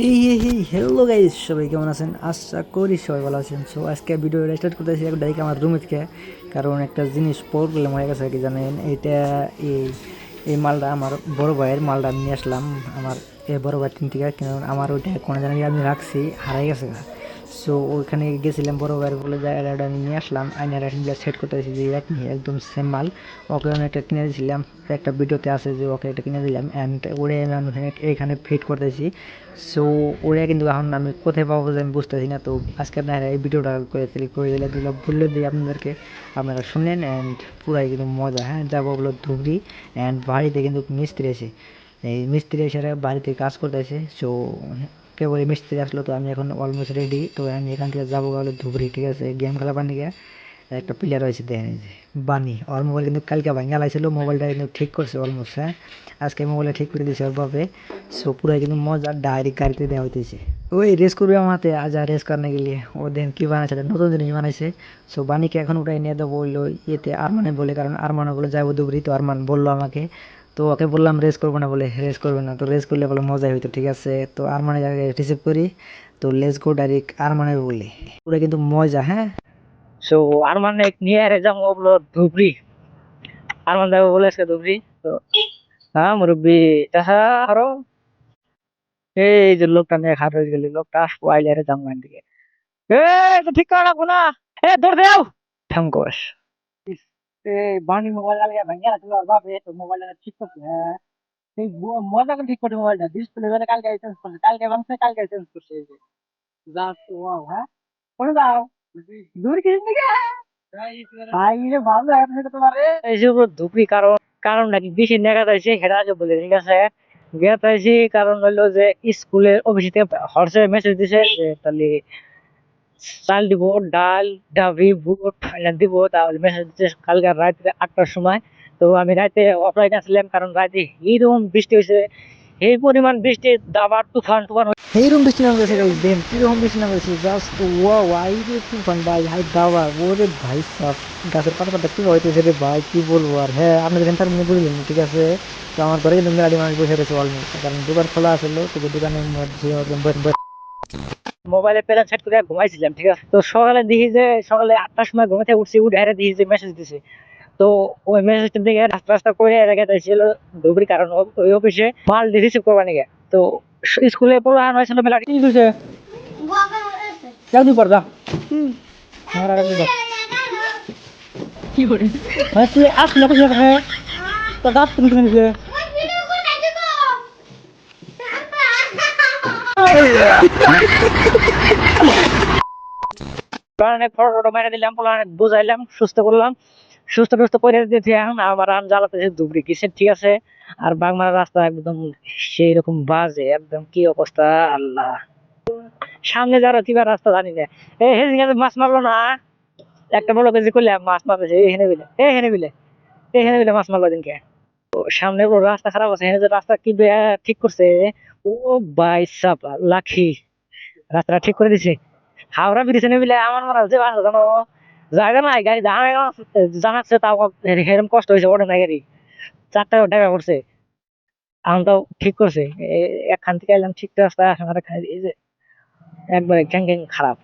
Hello guys, সবাই কেমন আছেন? আশা করি সবাই ভালো আছেন। সো আজকে ভিডিওটা স্টার্ট করতেছি ডাইরেক্ট আমার রুম থেকে, কারণ একটা জিনিস প্রবলেম হয়ে গেছে আর কি জানেন। এই এই মালটা আমার বড় ভাইয়ের মালটা আমি নিয়ে আসলাম আমার এই বড় ভাইয়ের টিম থেকে, কারণ আমার ওইটা কোনো জানি আমি রাখছি, হারাই গেছে। সো ওইখানে গেছিলাম বড় ভাইয়ের বলে জায়গাটা আমি নিয়ে আসলাম, আইনার সেট করতেছি যে একদম সেম মাল। ওকে আমি একটা কিনে দিয়েছিলাম, একটা ভিডিওতে আছে যে ওকে একটা কিনে দিলাম, অ্যান্ড ওরে আমি এখানে ফিট করতেছি। সো ওরা কিন্তু এখন আমি কোথায় পাবো যে আমি বুঝতেছি না। তো আজকে আপনারা এই ভিডিওটা করে দিলে বললে দিই আপনাদেরকে, আপনারা শুনেন অ্যান্ড পুরাই কিন্তু মজা। হ্যাঁ, যাবো বলো ধুবড়ি, অ্যান্ড বাড়িতে কিন্তু মিস্ত্রি এসে এই মিস্ত্রি এসে বাড়িতে কাজ করতেছে। সো কেবল মিস্ত্রি আসলো, তো আমি এখন অলমোস্ট রেডি। তো আমি এখান থেকে যাবো বলো ধুবড়ি, ঠিক আছে? গেম খেলা পানি গিয়ে একটা প্লেয়ার হয়েছে দেখেন, এই যে বানি। ওর মোবাইল কিন্তু কালকে ভাঙা লাইছিল, মোবাইলটা কিন্তু ঠিক করছে অলমোস্ট। হ্যাঁ, আজকে মোবাইলটা ঠিক করে দিয়েছে ওরভাবে। সো পুরাই কিন্তু মজা, ডাইরেক্ট গাড়িতে দেওয়া হইতেছে। ওই রেস করবে আমার হাতে, আজ আর রেস করতে গেলে ও দেন কী বানাইছে, নতুন জিনিস বানাইছে। সো বানিকে এখন উঠাই নিয়ে দেবো বললো ইয়েতে আরমানে বলে, কারণ আরমানে বলে যাবো দুবরি। তো আরমান বললো আমাকে, তো ওকে বললাম রেস করবো না, বলে রেস করবে না। তো রেস করলে বলে মজাই হইতো, ঠিক আছে? তো আরমানের জায়গায় রিসিভ করি, তো লেস গো ডাইরেক্ট আরমানের বলে, পুরো কিন্তু মজা। হ্যাঁ, সো আর মানে নিয়ে আরে যাবো বলো ধুবড়ি। আর মানে যাবো বলেছে ধুবড়ি। তো হ্যাঁ মুরব্বী, তাহা আরো এই যে লোকটা নিয়ে খারাপ হয়ে গেলি, লোকটা আসবো আইলে আরে যাবো এখান থেকে। তো ঠিক করে রাখবো না। দৌড় দেও ঠাঙ্কস। এই বানি মোবাইল লাগিয়ে ভেঙে রাখলো আর বাপে তো মোবাইলটা ঠিক করছে। হ্যাঁ, এই মজা করে ঠিক করছে মোবাইলটা। ডিসপ্লে মানে কালকে চেঞ্জ করছে, কালকে ভাঙছে, কালকে চেঞ্জ করছে। এই যে যা তো হ্যাঁ, কোনে যাও দূর কিছু থেকে আইলে ভালো এখন তোমার এই যে ধুপি। কারণ কারণ নাকি বেশি নেগা যাইছে সেটা আগে বলে, ঠিক আছে? গেতাইছি কারণ হইলো যে স্কুলের অফিস থেকে হোয়াটসঅ্যাপে মেসেজ দিছে যে তাহলে চাল দিব, ডাল, ডাবি, বুট এনে দিব। তাহলে মেসেজ দিচ্ছে কালকে রাত্রে 8টার সময়। তো আমি রাতে অফলাইনে আসলাম, কারণ রাতে এইরকম বৃষ্টি হয়েছে, এই পরিমাণ বৃষ্টি, দাবার তুফান তুফান। এইরকম বৃষ্টি নাম গেছে গাইস, দেন কিরকম বৃষ্টি নাম গেছে, জাস্ট ওয়াও! আই রে তুফান ভাই, হাই দাওয়া ওরে ভাই সাব। গাছের পাতা পাতা কি হইতেছে রে ভাই, কি বলবো আর। হ্যাঁ, আপনাদের এখান থেকে বুঝলেন, ঠিক আছে? তো আমার ঘরে কিন্তু মেলাডি মানুষ বসে রয়েছে অলমোস্ট, কারণ দোকান খোলা আসলো। তো দোকানের মধ্যে মোবাইলে প্ল্যান সেট করে ঘুমাইছিলাম, ঠিক আছে? তো সকালে দেখি যে সকালে 8টার সময় ঘুম থেকে উঠছি, উঠে আরে দেখি যে মেসেজ দিছে। তো ওই মেসেজটা দিকে রাস্তা রাস্তা করে রেখে ছিল ধুবড়ি, কারণ ওই অফিসে মাল রিসিভ করবা নিকে। তো স্কুলে পড়ানো হয়েছিল মেলা কি হয়েছে। যাও তুই পড় যা। আমার আর একটু কি করে হ্যাঁ তুই আসলে কোথায় হ্যাঁ তো দাঁত তুমি তুমি দিছে কারণে ফটো মেরে দিলাম, বুঝাইলাম, সুস্থ করলাম, সুস্থ টুস্থ করে দিয়েছি। এখন আবার আম জ্বালাতেছে ধুবড়ি কিসের, ঠিক আছে? আর বাগমারা রাস্তা একদম সেই রকম বাজে, একদম কি অবস্থা আল্লাহ। সামনে যারা কিবা রাস্তা জানি না। এই হেজিং মাছ মারলো না, একটা বড় কেজি করলে মাছ মারতেছে এখানে বিলে, এখানে বিলে, এখানে বিলে মাছ মারলো দিনকে। তো সামনে বড় রাস্তা খারাপ আছে, এখানে যে রাস্তা কি ঠিক করছে। ও ভাই সাব লাখি, রাস্তাটা ঠিক করে দিছে। হাওড়া ব্রিজে নেবিলে আমার মনে হচ্ছে বাসা জানো জায়গা নাই, গাড়ি জানাচ্ছে, তাও এরকম কষ্ট হয়েছে ওঠে না গাড়ি, 4টা টাকা করছে। এখন তাও ঠিক করছে। একখান থেকে এলাম ঠিক রাস্তা, এখন খাই এই যে একবারে গ্যাং গ্যাং খারাপ।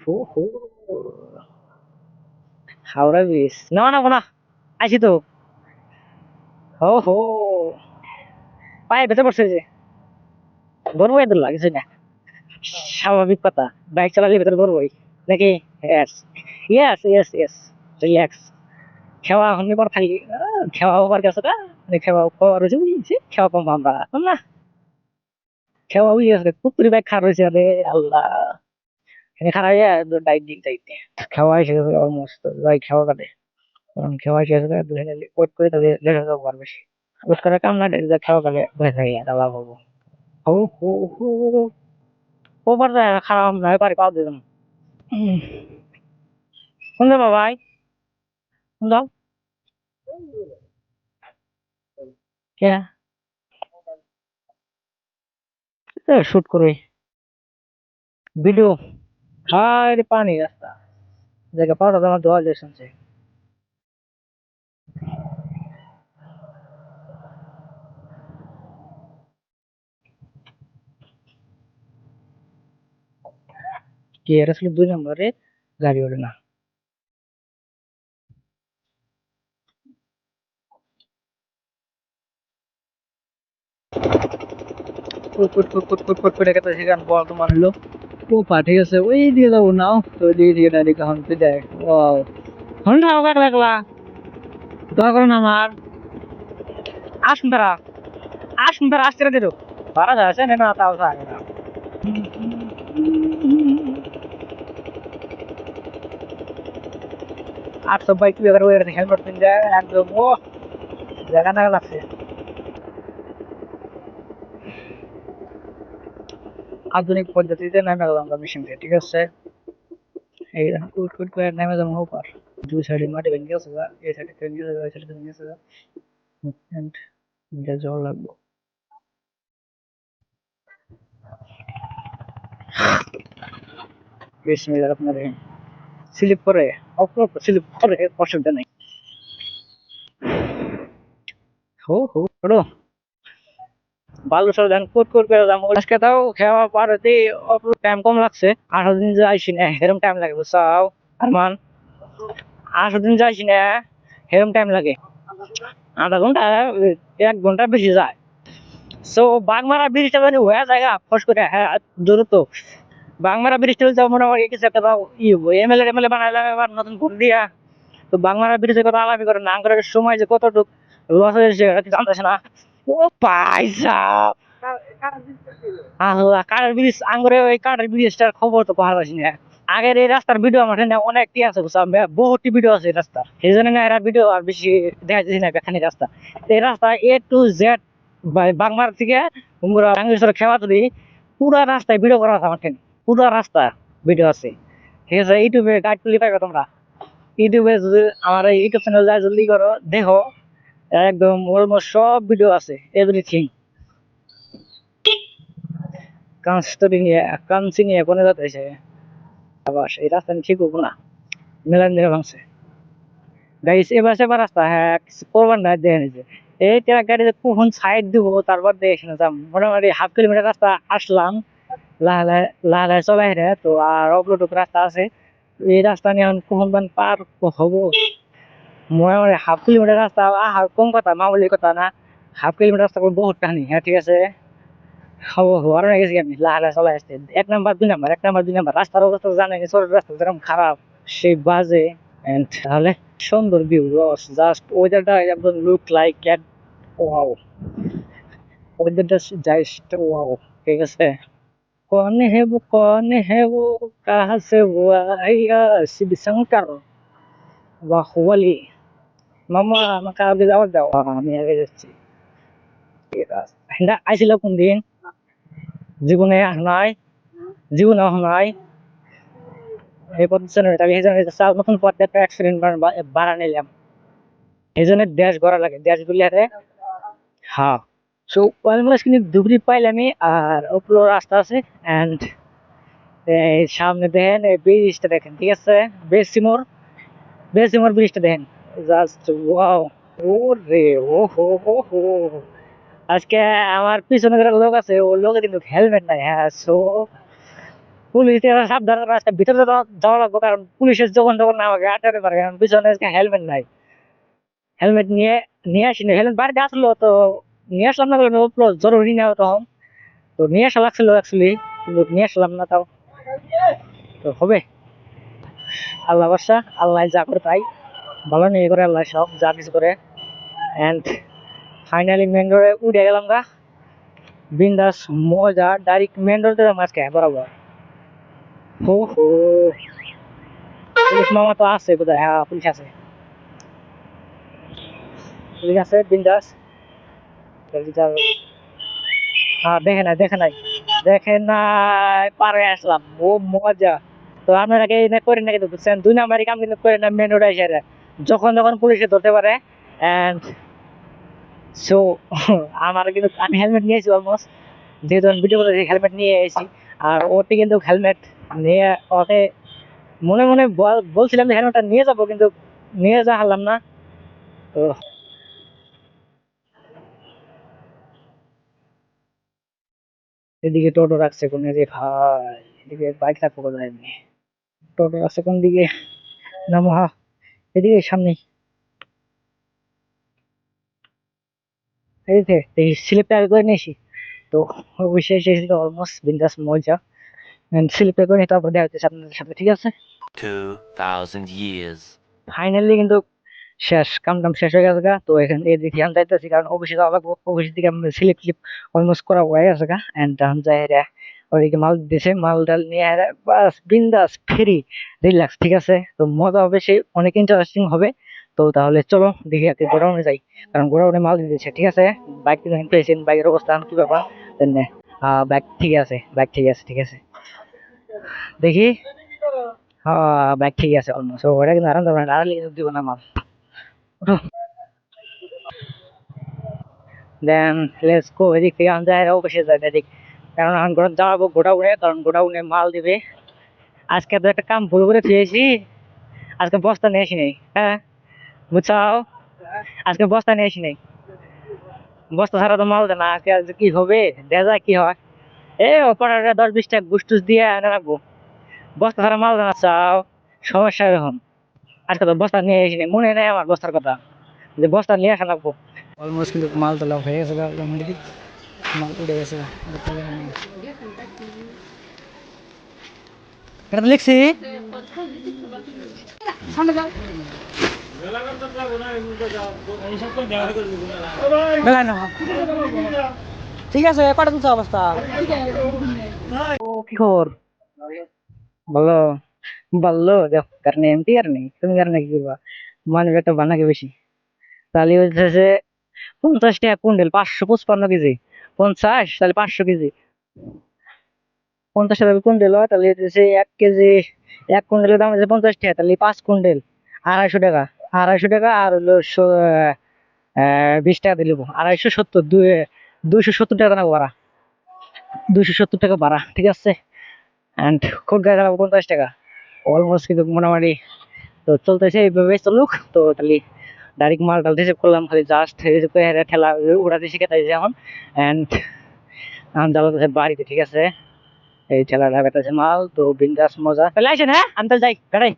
হু হু হাওড়া ব্রিজ না না না আইছি তো। হো হো পায়ে ভেতর পড়ছে যে ধরবো, এদের লাগছে না, স্বাভাবিক কথা। বাইক চালালে ভেতরে ধরবোই নাকি? Yes yes yes yes relax. খেওয়া এখন পর খালি খেওয়া হবার গেছে না, মানে খেওয়া খাওয়া রয়েছে বুঝছি, খেওয়া কম আমরা না, খেওয়া বুঝে গেছে পুকুরি বাইক খারাপ রয়েছে। আরে আল্লাহ, এখানে খারাপ হয়ে ডাইট দিক যাইতে খেওয়া এসে গেছে অলমোস্ট। যাই খেওয়া কাটে, কারণ খেওয়া এসে গেছে দুজনে ওয়েট করে তাদের লেগে যাবো আর বেশি ওয়েট করার কাম না, খেওয়া কাটে বসে থাকি লাভ হবো। হো হো হো ওভার খারাপ নয় পারি পাও দিলাম। কোন যাবা ভাই, কোন যাও কে শুট করে ভিডিও। হায় রে পানি রাস্তা, জায়গা পাওয়া আমার দোয়া দিয়ে শুনছে। KRS 2 নম্বরে গাড়ি ওঠে না। ফুট করে একটা সেখান বর্তমান হলো পোপা, ঠিক আছে ওই দিয়ে যাবো নাও তো দিয়ে দিয়ে ডাইরেক্ট এখন তুই দেখ ও হন্ডা একলা একলা দয়া করুন আমার আসুন তারা আসতে দিল ভাড়া যাচ্ছে না তাও থাকে না। আর সব বাইক বেকার হয়ে গেছে হেলমেট পিন যায় একদম ও জায়গা না লাগছে। আধুনিক পদ্ধতিতে নামে গেলাম আমরা মেশিন দিয়ে, ঠিক আছে এই কুট কুট করে নেমে যাবো ওপার দুই সাইডে মাটি ভেঙে গেছে এই সাইডে ভেঙে গেছে ওই সাইডে ভেঙে গেছে এন্ড জল লাগবে। বেশ মিলার আপনার স্লিপ করে অল্প স্লিপ করে অসুবিধা নেই। হো হো ছোটো বালু সব ধান কুট কুট করে দাম আজকে তাও খেওয়া পারতে অল্প টাইম কম লাগছে। 18 দিন যাইছি না এরকম টাইম লাগে বুঝছাও আরমান, 18 দিন যাইছি না এরকম টাইম লাগে আধা ঘন্টা 1 ঘন্টা বেশি যায়। সো বাগমারা ব্রিজটা মানে হয়ে যায় ফস করে হ্যাঁ দ্রুত বাগমারা ব্রিজটা হচ্ছে মোটামুটি কিছু একটা এমএলএ বানাইলাম এবার নতুন ভোট দিয়া। তো বাগমারা ব্রিজের কথা আলাপি করে না করে সময় যে কতটুক লস হয়েছে জানতেছে না। ও পয়সা আল্লাহ কাঠের ব্রিজ আঙ্গুরে ওই কাঠের ব্রিজটার খবর তো পাওয়া যাচ্ছে না। আগের এই রাস্তার ভিডিও আমার অনেকটি আছে বুঝছো বহুটি ভিডিও আছে এই রাস্তার সেই জন্য না এরা ভিডিও আর বেশি দেখা যাচ্ছে না এখানে রাস্তা এই রাস্তা A to Z বাগমার থেকে টাঙ্গেশ্বর খেওয়াতলি পুরা রাস্তায় ভিডিও করা আছে আমার পুরা রাস্তা ভিডিও আছে, ঠিক আছে ইউটিউবে গাইড তুলি পাইবে তোমরা ইউটিউবে যদি আমার এই ইউটিউব চ্যানেল যায় জলদি করো দেখো একদম অলমোস্ট সব ভিডিও আছে এভরিথিং। কাঁচতরি নিয়ে কাঞ্চি নিয়ে কোনে যাতে হয়েছে আবার এই রাস্তা ঠিক হবো না মেলান দিয়ে ভাঙছে গাইস এবার সেবার রাস্তা হ্যাঁ করবার না দেখে নিছে এই ট্রাক গাড়ি কখন সাইড দিব তারপর দেখে যাম মোটামুটি হাফ কিলোমিটার রাস্তা আসলাম লাহে লাহে চলাই রে তো আর অপলোড রাস্তা আছে এই রাস্তা নিয়ে কখন পার হবো মোটামুটি হাফ কিলোমিটার রাস্তা আহার কম কথা মামুলি কথা না হাফ কিলোমিটার রাস্তা বহুত টানি হ্যাঁ ঠিক আছে হবো হওয়ার হয়ে গেছি আমি লাহে লাহে চলাই আসছে 1 নাম্বার 2 নাম্বার রাস্তার অবস্থা জানেন ছোট রাস্তা যেরকম খারাপ সেই বাজে এন্ড তাহলে সুন্দর ভিউ রস জাস্ট ওয়েদারটা একদম লুক লাইক এট ওয়াও ওয়েদারটা জাস্ট ওয়াও, ঠিক আছে कौन है वो कहाँ से वो आया शिव शंकर बाहुबली মামা আমাকে আগে যাওয়ার দাও আমি আগে যাচ্ছি। হ্যাঁ আইছিল কোন দিন জীবনে নাই জীবনে নাই এই পজিশনে আমি এই জন্য নতুন পথে একটা অ্যাক্সিডেন্ট বাড়া নিলাম এই জন্য দেশ গড়া লাগে দেশ গুলিয়াতে হ্যাঁ। সো অলমোস্ট কিন্তু ধুবড়ি পাইলামই আর উপরে রাস্তা আছে এন্ড এই সামনে দেখেন এই ব্রিজটা দেখেন, ঠিক আছে বেসিমোর ব্রিজটা দেখেন জাস্ট ওয়াও ওরে ও হো হো হো আজকে আমার পিছনে যারা লোক আছে ও লোকে কিন্তু হেলমেট নাই হ্যাঁ সো পুলিশের সাবধানে রাস্তার ভিতরে যাওয়া লাগবে কারণ পুলিশের যখন তখন আমাকে আটকাতে পারে কারণ পিছনে আজকে হেলমেট নাই হেলমেট নিয়ে আসিনি হেলমেট বাড়িতে আসলো তো নিয়ে আসলাম না জরুরি না তখন তো নিয়ে আসা লাগছিল অ্যাকচুয়ালি কিন্তু নিয়ে আসলাম না তাও তো হবে আল্লাহ ভরসা আল্লাহ যা করে তাই ভালো নিয়ে করে আল্লাহ সব যা কিছু করে এন্ড ফাইনালি মেন রোডে উঠে গেলাম গা বিন্দাস মজা ডাইরেক্ট মেন রোডে মাঝকে বরাবর হো হো পুলিশ মামা তো আছে কোথায় হ্যাঁ পুলিশ আছে বিন্দাস হ্যাঁ দেখে নাই পারে আসলাম ও মজা। তো আপনারা কি করেন না কিন্তু বুঝছেন 2 নাম্বারই কাম কিন্তু করে না মেন রোডে এসে যখন যখন পুলিশে ধরতে পারে এন্ড সো আমার কিন্তু আমি হেলমেট নিয়েছি অলমোস্ট যেহেতু আমি ভিডিও করে হেলমেট নিয়ে এসেছি আর ওতে কিন্তু হেলমেট নিয়ে ওকে মনে মনে বলছিলাম যে হেলমেটটা নিয়ে যাবো কিন্তু নিয়ে যা হারলাম না। তো এদিকে টোটো রাখছে কোন রে ভাই এদিকে বাইক রাখবো কোথায় এমনি, টোটো আছে কোন দিকে, নামো হা, এদিকে সামনে, এই যে এই স্লিপটা করে নিয়েছি। তো অবশ্যই এসেছিল অলমোস্ট বিন্দাস মজা, স্লিপটা করে নিয়ে তারপর দেখা হচ্ছে আপনাদের সাথে, ঠিক আছে। 2000 years. ফাইনালি কিন্তু শেষ, কাম টাম শেষ হয়ে গেছে গা। তো এখান এদিকে আমি যাইতেছি কারণ অফিসে যাওয়া লাগবো, অফিসের দিকে আমি স্লিপ ক্লিপ অলমোস্ট করা হয়ে গেছে গা। এন্ড তখন যাই রে ওদিকে মাল দিছে, মাল ডাল নিয়ে বাস বিন্দাস ফ্রি রিল্যাক্স, ঠিক আছে। তো মজা হবে, সে অনেক ইন্টারেস্টিং হবে। তো তাহলে চলো দেখি আজকে গোডাউনে যাই, কারণ গোডাউনে মাল দিতেছে, ঠিক আছে। বাইক কিন্তু পেয়েছেন, বাইকের অবস্থা কি ব্যাপার দেন, বাইক ঠিক আছে, বাইক ঠিক আছে, ঠিক আছে, দেখি। হ্যাঁ বাইক ঠিক আছে অলমোস্ট, ওটা কিন্তু আরাম দেবো না, আড়ালে দিব না মাল। দেন লেটস গো, এদিক থেকে আমি যাই অফিসে যাই এদিক, কারণ আমি যাবো গোডাউনে, কারণ গোডাউনে মাল দিবে। আজকে তো একটা কাম ভুল করে দিয়েছি, আজকে বস্তা নিয়ে আসি নাই, হ্যাঁ বুঝছাও, আজকে বস্তা নিয়ে আসি নাই, বস্তা ছাড়া তো মাল দেয় না। আজকে আজকে কি হবে দেখা যায় কি হয়, এ অপারেটর 10-20 টাকা ঘুষ টুস দিয়ে এনে রাখবো, বস্তা ছাড়া মাল দেয় না চাও, সমস্যা এরকম। আজকে তো বস্তা নিয়ে আসি নাই, মনে নেই আমার বস্তার কথা, যে বস্তা নিয়ে আসা লাগবো। অলমোস্ট কিন্তু মাল তোলা হয়ে গেছে, মাল উঠে গেছে, এটা তো লিখছি বেলা না, ঠিক আছে কটা তুলছে অবস্থা, ও কি খবর, ভালো, ভালো দেখ, কারণ এমটি আর নেই, তুমি কারণে কি করবা, মানে একটা বানাকে বেশি, তাহলে হচ্ছে 50 টাকা কুইন্টাল, 555 কেজি, 50 তাহলে 500 কেজি, 50 টাকা কুইন্টাল হয়, তাহলে হচ্ছে 1 কেজি, 1 কুইন্টালের দাম হচ্ছে 50 টাকা, তাহলে 5 কুইন্টাল 250 টাকা, 250 টাকা আর হলো 20 টাকা দিলে 270, 270 টাকা নেবো ভাড়া, 270 টাকা ভাড়া, ঠিক আছে। অ্যান্ড খুব গাড়ি চালাবো 50 টাকা, অলমোস্ট কিন্তু মোটামুটি তো চলতেছে এইভাবে চলুক। তো তাহলে ডাইরেক্ট মালটা রিসিভ করলাম, খালি জাস্ট রিসিভ করে ঠেলা উড়াতে শিখেছে এখন। অ্যান্ড এখন যাবো বাড়িতে, ঠিক আছে। এই ঠেলাটা বেতাছে মাল, তো বিন্দাস মজা, তাহলে আইসেন, হ্যাঁ আমি তাহলে যাই গাড়াই,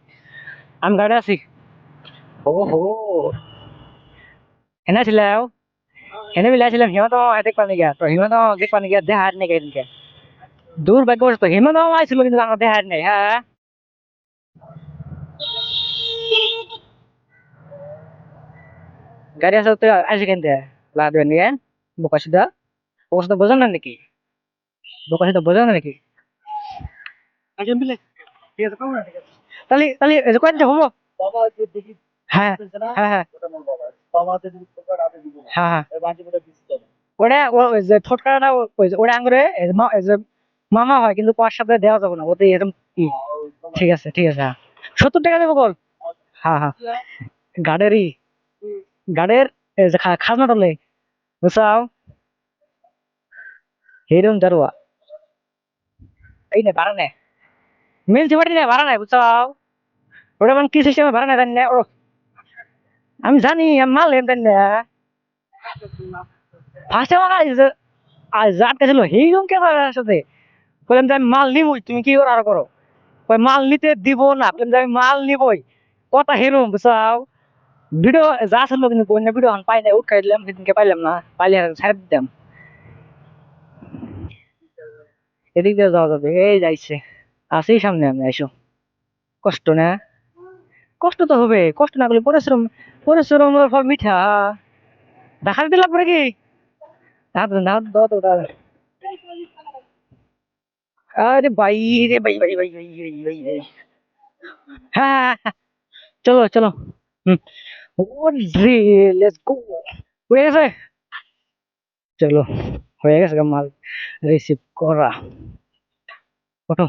আমি গাড়ি আছি। ও হো এনে ছিল, এনে বিলাইছিলাম সিহঁত দেখবা নেকি, তো সিহঁত দেখবা নেকি দেখা নেকি এদিনকে, দুর্ভাগ্য তো সিহঁত আইছিল কিন্তু আমার দেখা নেই, হ্যাঁ গাড়ি আছে তো আসে কেন লাগবে নিয়ে, বোকা সুদা, বোকা সুদা বোঝেন না নাকি, বোকা সুদা বোঝেন না নাকি, একজন মিলে, ঠিক আছে পাবো না, ঠিক আছে তাহলে তাহলে এই যে কয়টা হবো, হ্যাঁ হ্যাঁ হ্যাঁ হ্যাঁ হ্যাঁ ওটা ওই যে ঠোঁটকাটা ওটা আঙুরে এই যে মামা হয়, কিন্তু পাঁচ সাথে দেওয়া যাবে না, ওতে এরকম কি, ঠিক আছে ঠিক আছে, হ্যাঁ 70 টাকা দেবো বল, হ্যাঁ হ্যাঁ গাড়েরই, গাড়ের এই যে খাজনা তোলে বুঝছাও, হিরম দারুয়া এই নে ভাড়া নে, মিউনিসিপালিটি নে ভাড়া নেয় বুঝছাও, ওটা মানে কি সিস্টেমে ভাড়া নেয় জানি না, ও আমি জানি আমি মাল লেন জানি না, ফার্স্টে আমার আটকা ছিল হিরম কে সাথে, বললাম যে আমি মাল নিবই, তুমি কি করো আর করো, কই মাল নিতে দিব না, বললাম যে আমি মাল নিবই, কথা হিরম বুঝছাও। ভিডিও যা ছিল কিন্তু অন্য ভিডিও এখন পাই না, উঠাই দিলাম, সেদিনকে পাইলাম না, পাইলে ছাড় দিতাম। এদিক দিয়ে যাওয়া যাবে, এই যাইছে আছেই সামনে, আমি আইসো, কষ্ট না, কষ্ট তো হবে, কষ্ট না করলে পরিশ্রম, পরিশ্রমের ফল মিঠা, দেখা দিতে লাগবে নাকি, না তো না দাও তো আরে ভাই রে ভাই ভাই ভাই ভাই ভাই ভাই ভাই। হ্যাঁ হ্যাঁ, হ্যাঁ, চলো চলো, হুম ওরে লেটস গো, হয়ে গেছে, চলো হয়ে গেছে মাল রিসিভ করা, ওঠো।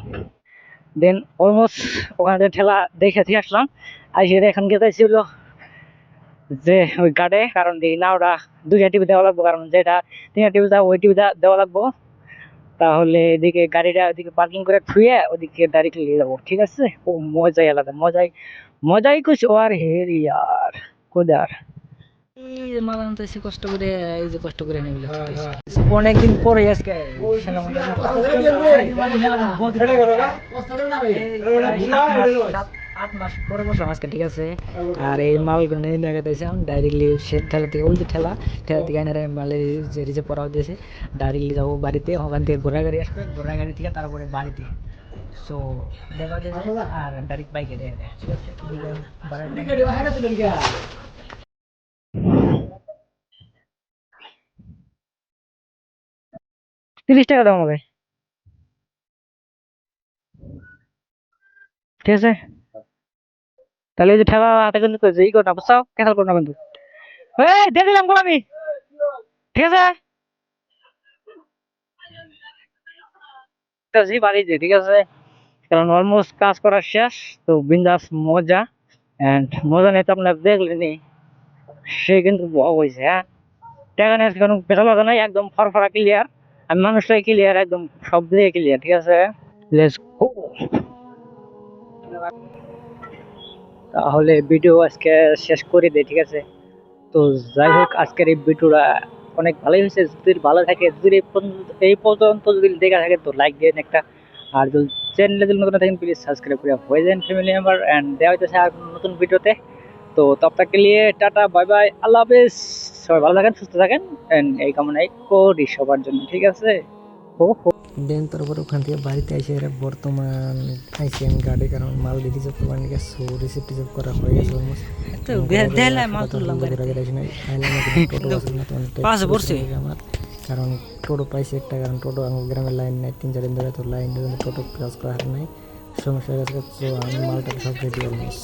দেন অলমোস্ট ওখানে ঠেলা দেখে দিয়ে আসলাম, আইসে এখান গিয়ে চাইছিল যে ওই গার্ডে, কারণ এই না ওটা 2টা টিভি দেওয়া লাগবো, কারণ যেটা 3টা টিভি ওই টিভিটা দেওয়া লাগবো, তাহলে এদিকে গাড়িটা ওদিকে পার্কিং করে থুয়ে ওদিকে ডাইরেক্টলি নিয়ে যাবো, ঠিক আছে। ও মজাই আলাদা, মজাই মজাই কুছ আর হে ইয়ার কোদার, এই যে মাল আনতেছি কষ্ট করে, এই যে কষ্ট করে নিয়ে অনেকদিন পরে আজকে আট মাস পরে বসলাম আজকে, ঠিক আছে। আর এই মালগুলো নিয়ে দেখাতেছি ডাইরেক্টলি সে ঠেলা থেকে ওই যে ঠেলা থেকে এনে মালের যে রিজেক্ট করা হয়েছে, ডাইরেক্টলি যাবো বাড়িতে, ওখান থেকে ঘোড়া গাড়ি আসবে, ঘোড়া গাড়ি থেকে তারপরে বাড়িতে। সো দেখা যাচ্ছে আর ডাইরেক্ট বাইকে দেয়, ঠিক আছে। 30 টাকা দাম হবে, ঠিক আছে। তাহলে এই যে ঠেলা হাতে কিন্তু ই করো না, বুঝছো, ক্যান্সেল করো না কিন্তু। এই দিয়ে দিলাম গো আমি, ঠিক আছে। জি বাড়িতে, ঠিক আছে, কারণ অলমোস্ট কাজ করা শেষ। তো বিন্দাস মজা, এন্ড মজা নিয়ে তো আপনার দেখলেনি, সে কিন্তু বক হয়েছে। হ্যাঁ, টাকা নিয়ে কোনো পেশা লাগা নাই, একদম ফরফরা ক্লিয়ার। আমি মানুষটাই ক্লিয়ার, একদম সব দিকে ক্লিয়ার, ঠিক আছে। Let's go. তাহলে ভিডিও আজকে শেষ করে দেই, ঠিক আছে। তো যাই হোক, আজকের এই ভিডিওটা অনেক ভালোই হয়েছে। যদি ভালো থাকে, যদি এই পর্যন্ত যদি দেখা থাকে, তো লাইক দিন একটা। আর যদি চ্যানেলে যদি নতুন থাকেন, প্লিজ সাবস্ক্রাইব করে হয়ে যান ফ্যামিলি মেম্বার। অ্যান্ড দেওয়া হইতেছে আর নতুন ভিডিওতে। তো তব তক কে লিয়ে টাটা, বাই বাই, আল্লাহ হাফেজ। সবাই ভালো থাকেন, সুস্থ থাকেন, এন্ড এই কামনাই করি সবার জন্য, ঠিক আছে। হো হো। দেন তারপর ওখান থেকে বাড়িতে এসে এরা বর্তমান আইসি আমি গাড়ি, কারণ মাল রিজার্ভ করবার নিয়ে গেছে, রিসিপ্ট রিজার্ভ করা হয়ে গেছে অলমোস্ট। তো দেলাই মাল তুললাম গাড়িতে, পাশে পড়ছে আমার, কারণ টোটো পাইছে একটা, কারণ টোটো আমার গ্রামের লাইন নাই, 3-4 দিন ধরে, তো লাইন টোটো কাজ করা হার নাই, সমস্যা হয়ে গেছে। তো আমি মালটা সব রেডি অলমোস্ট।